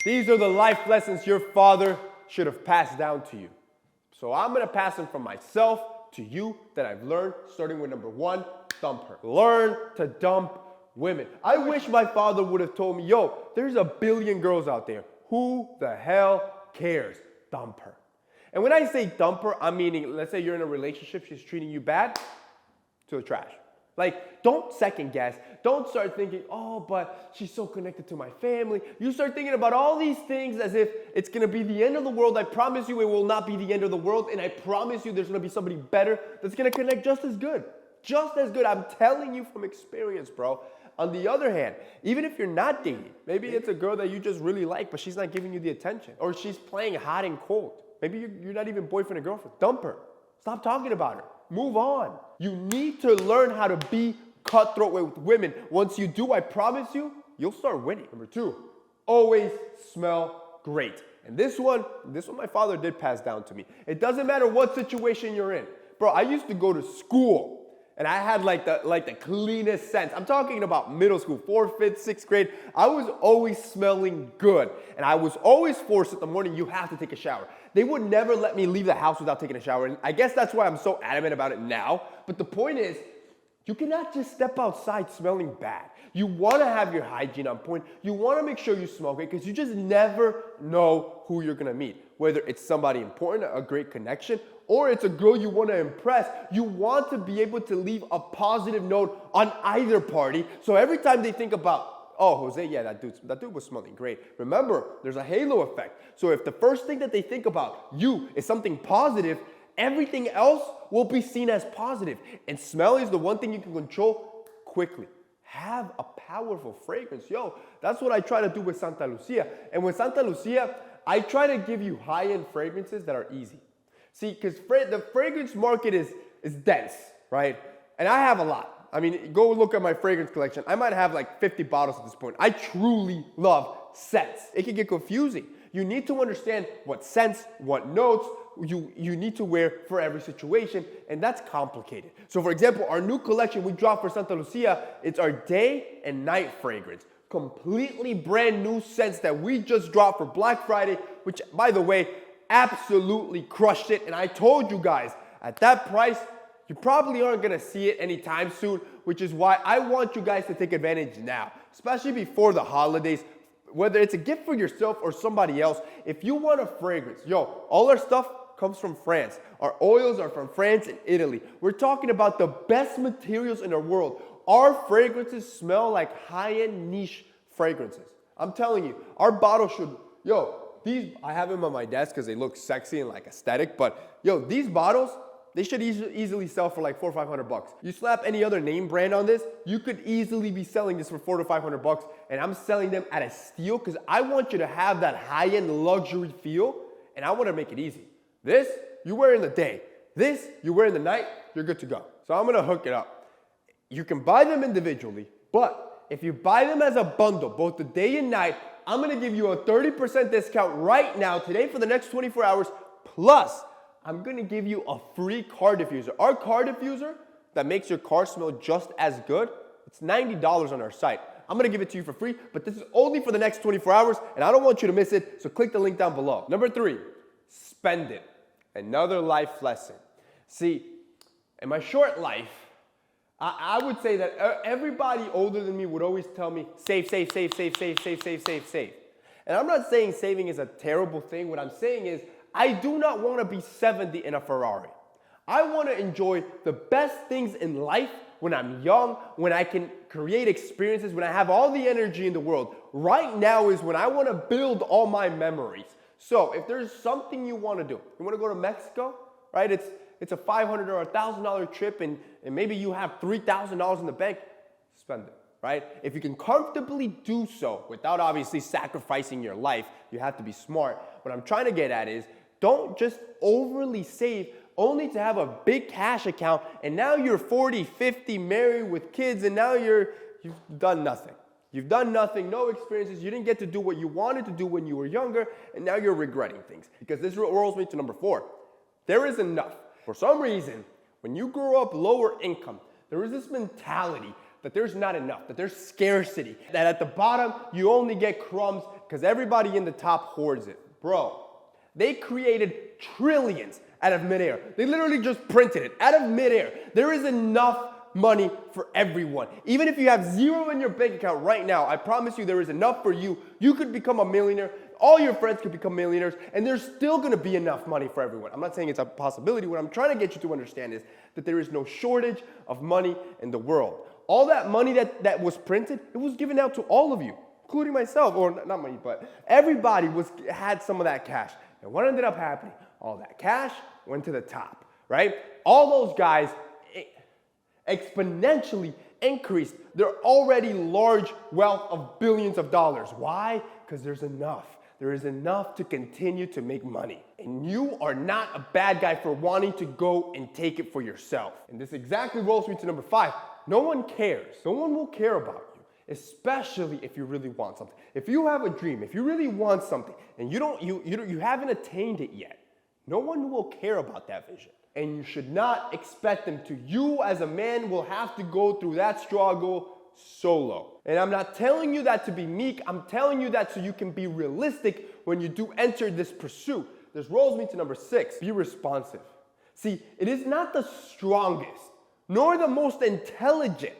These are the life lessons your father should have passed down to you. So I'm going to pass them from myself to you that I've learned, starting with number 1, dump her. Learn to dump women. I wish my father would have told me, yo, there's a billion girls out there. Who the hell cares? Dump her. And when I say dump her, I'm meaning, let's say you're in a relationship, she's treating you bad, to the trash. Like, don't second guess. Don't start thinking, oh, but she's so connected to my family. You start thinking about all these things as if it's going to be the end of the world. I promise you it will not be the end of the world. And I promise you there's going to be somebody better that's going to connect just as good. Just as good. I'm telling you from experience, bro. On the other hand, even if you're not dating, maybe it's a girl that you just really like, but she's not giving you the attention. Or she's playing hot and cold. Maybe you're not even boyfriend or girlfriend. Dump her. Stop talking about her. Move on. You need to learn how to be cutthroat with women. Once you do, I promise you, you'll start winning. Number 2, always smell great. And this one my father did pass down to me. It doesn't matter what situation you're in. Bro, I used to go to school and I had like the cleanest scent. I'm talking about middle school, 4th, 5th, 6th grade. I was always smelling good. And I was always forced in the morning, you have to take a shower. They would never let me leave the house without taking a shower. And I guess that's why I'm so adamant about it now. But the point is, you cannot just step outside smelling bad. You want to have your hygiene on point. You want to make sure you smell great because you just never know who you're going to meet. Whether it's somebody important, a great connection, or it's a girl you want to impress, you want to be able to leave a positive note on either party. So every time they think about, oh, Jose, yeah, that dude was smelling great. Remember, there's a halo effect. So if the first thing that they think about you is something positive, everything else will be seen as positive. And smell is the one thing you can control quickly. Have a powerful fragrance. Yo, that's what I try to do with Santa Lucia. And with Santa Lucia, I try to give you high-end fragrances that are easy. See, because the fragrance market is dense, right? And I have a lot. I mean, go look at my fragrance collection. I might have like 50 bottles at this point. I truly love scents. It can get confusing. You need to understand what scents, what notes you need to wear for every situation, and that's complicated. So for example, our new collection we dropped for Santa Lucia, it's our day and night fragrance. Completely brand new scents that we just dropped for Black Friday, which, by the way, absolutely crushed it. And I told you guys, at that price, you probably aren't gonna see it anytime soon, which is why I want you guys to take advantage now, especially before the holidays. Whether it's a gift for yourself or somebody else, if you want a fragrance, yo, all our stuff comes from France. Our oils are from France and Italy. We're talking about the best materials in the world. Our fragrances smell like high-end niche fragrances. I'm telling you, our bottle should, these, I have them on my desk because they look sexy and like aesthetic, but these bottles, they should easily sell for like $400 or $500. You slap any other name brand on this, you could easily be selling this for $400 to $500, and I'm selling them at a steal because I want you to have that high-end luxury feel, and I want to make it easy. This, you wear in the day. This, you wear in the night, you're good to go. So I'm going to hook it up. You can buy them individually, but if you buy them as a bundle, both the day and night, I'm going to give you a 30% discount right now, today for the next 24 hours, plus I'm going to give you a free car diffuser. Our car diffuser that makes your car smell just as good, it's $90 on our site. I'm going to give it to you for free, but this is only for the next 24 hours, and I don't want you to miss it, so click the link down below. Number 3, spend it. Another life lesson. See, in my short life, I would say that everybody older than me would always tell me, save, save, save, save, save, save, save, save, save. And I'm not saying saving is a terrible thing. What I'm saying is, I do not want to be 70 in a Ferrari. I want to enjoy the best things in life when I'm young, when I can create experiences, when I have all the energy in the world. Right now is when I want to build all my memories. So if there's something you want to do, you want to go to Mexico, right? It's a $500 or $1,000 trip and maybe you have $3,000 in the bank, spend it, right? If you can comfortably do so without obviously sacrificing your life, you have to be smart. What I'm trying to get at is don't just overly save only to have a big cash account and now you're 40, 50, married with kids and now you've done nothing. You've done nothing, no experiences, you didn't get to do what you wanted to do when you were younger and now you're regretting things. Because this rolls me to number 4. There is enough. For some reason, when you grow up lower income, there is this mentality that there's not enough, that there's scarcity, that at the bottom you only get crumbs Because everybody in the top hoards it. Bro, they created trillions out of midair. They literally just printed it out of midair. There is enough money for everyone. Even if you have zero in your bank account right now, I promise you there is enough for you. You could become a millionaire. All your friends could become millionaires, and there's still gonna be enough money for everyone. I'm not saying it's a possibility. What I'm trying to get you to understand is that there is no shortage of money in the world. All that money that was printed, it was given out to all of you, including myself, or not money, but everybody had some of that cash. And what ended up happening? All that cash went to the top, right? All those guys exponentially increased their already large wealth of billions of dollars. Why? Because there's enough. There is enough to continue to make money. And you are not a bad guy for wanting to go and take it for yourself. And this exactly rolls me to number 5. No one cares. No one will care about you, especially if you really want something. If you have a dream, if you really want something, and you haven't attained it yet, no one will care about that vision. And you should not expect them to. You as a man will have to go through that struggle solo. And I'm not telling you that to be meek. I'm telling you that so you can be realistic when you do enter this pursuit. This rolls me to number 6. Be responsive. See, it is not the strongest, nor the most intelligent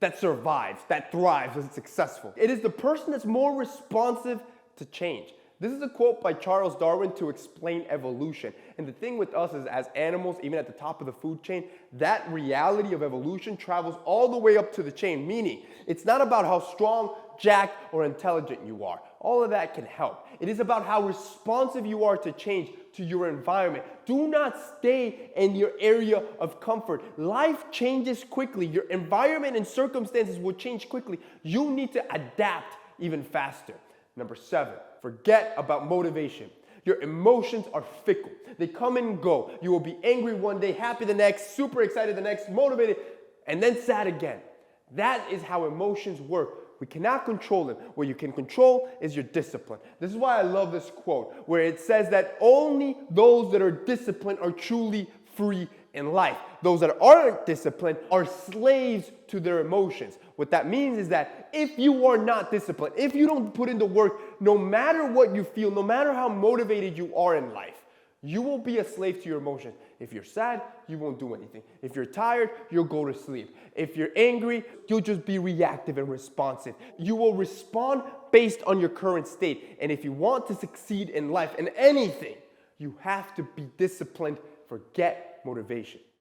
that survives, that thrives, is successful. It is the person that's more responsive to change. This is a quote by Charles Darwin to explain evolution. And the thing with us is, as animals, even at the top of the food chain, that reality of evolution travels all the way up to the chain, meaning it's not about how strong, jacked, or intelligent you are. All of that can help. It is about how responsive you are to change, to your environment. Do not stay in your area of comfort. Life changes quickly. Your environment and circumstances will change quickly. You need to adapt even faster. Number 7, forget about motivation. Your emotions are fickle. They come and go. You will be angry one day, happy the next, super excited the next, motivated, and then sad again. That is how emotions work. We cannot control them. What you can control is your discipline. This is why I love this quote, where it says that only those that are disciplined are truly free in life. Those that aren't disciplined are slaves to their emotions. What that means is that if you are not disciplined, if you don't put in the work, no matter what you feel, no matter how motivated you are in life, you will be a slave to your emotions. If you're sad, you won't do anything. If you're tired, you'll go to sleep. If you're angry, you'll just be reactive and responsive. You will respond based on your current state. And if you want to succeed in life, in anything, you have to be disciplined. Forget motivation.